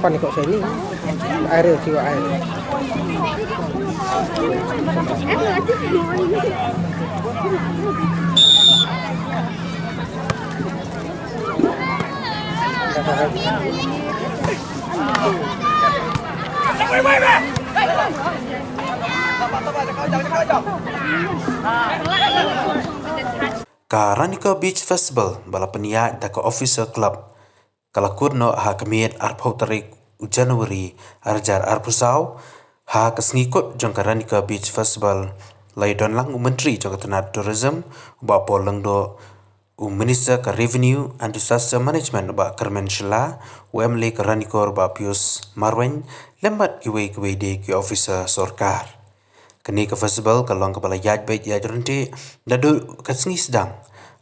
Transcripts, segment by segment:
Kapan ikut saya ni? Air jiwa air. Ranikor Beach Festival bala peniak da officer club kalakur no ha kemiet arpau tarik Januari arjar arpusau ha kesngikut jong Ranikor Beach Festival lai don lang menteri jong tenat tourism ba poleng do minister ka revenue and disaster management ba Kermen Shela wemle ka Ranikor ba Pius Marwen lembat kiwe de ki officer sorkar kini ke festival kalong kepala yaj baik yaj renti dadu kesngi sedang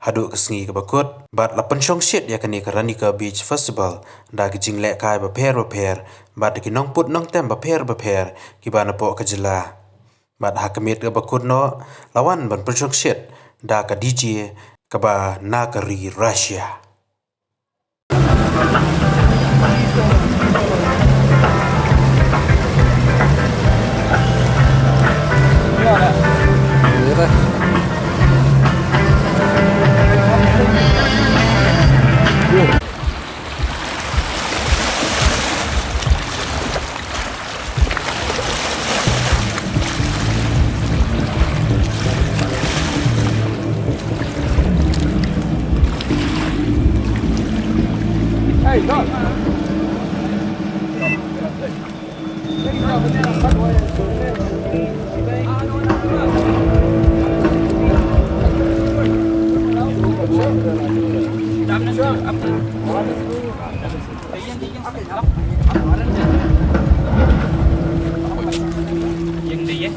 haduk kesngi ke bakut bat la Pynshongshit ya kini ke Ranikor Beach Festival da kijing lek kai baper bat ki nong put nong tem baper ki bana po ke jela bat hakemit ke bakut no lawan ban Pynshongshit da ka DJ ke ba nakari Russia. Hey, go! Dừng đi vậy.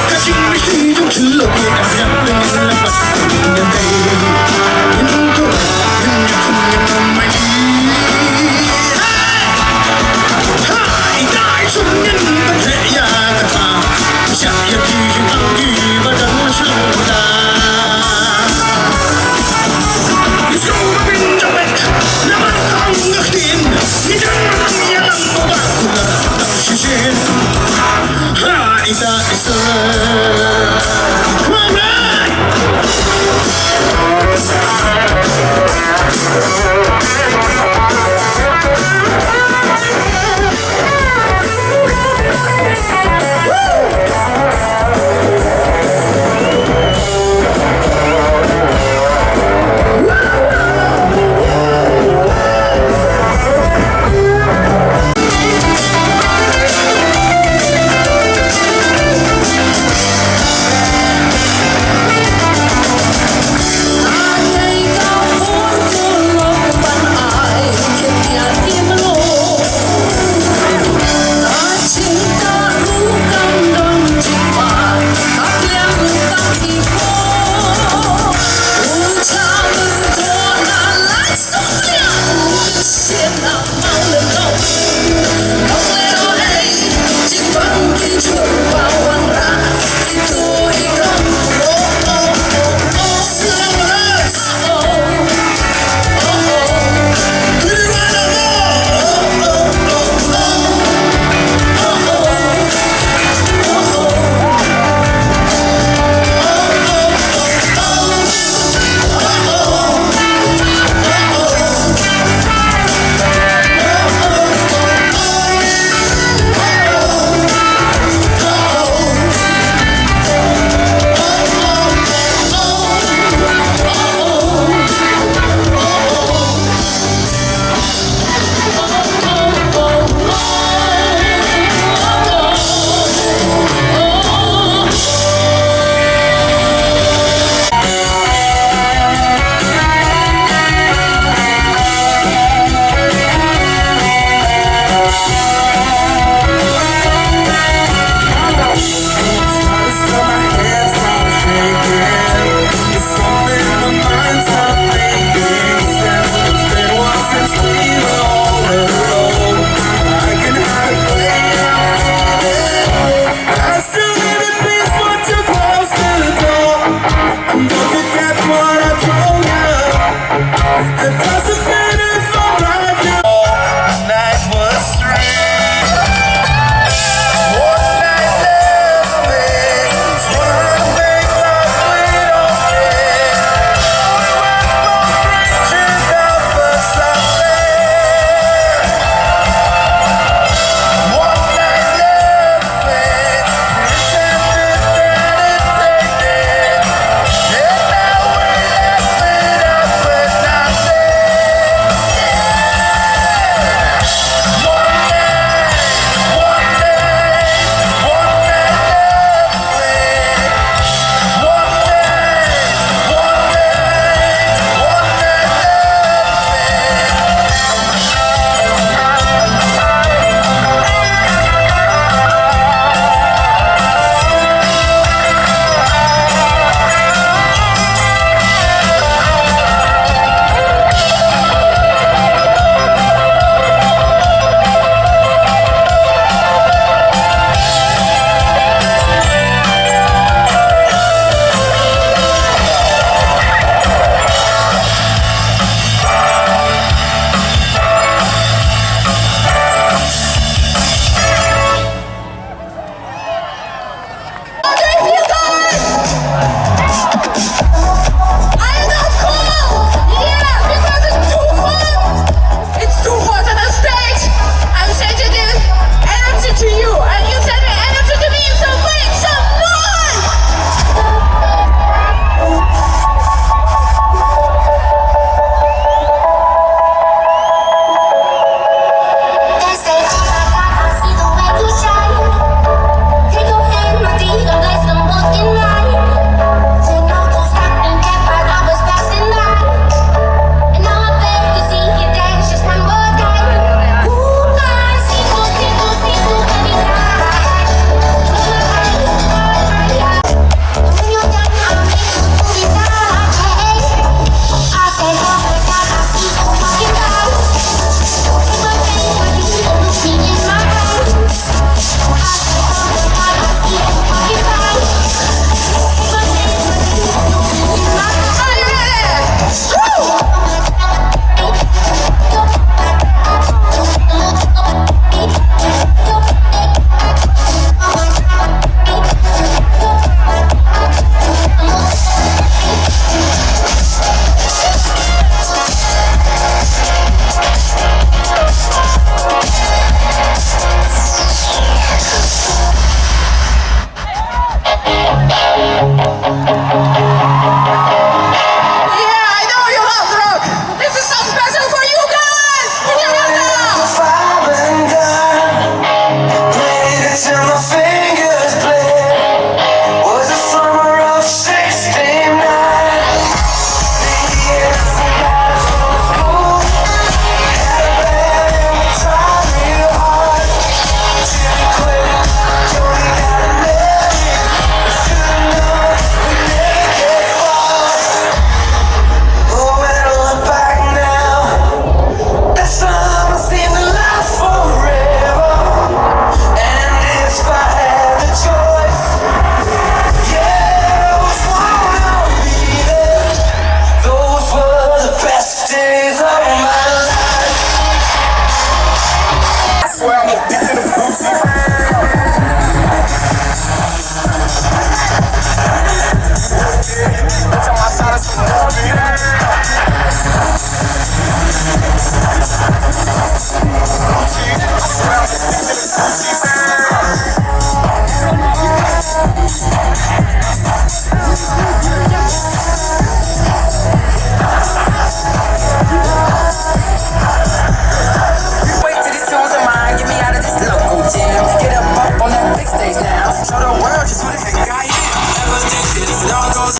Cutting machine, don't you look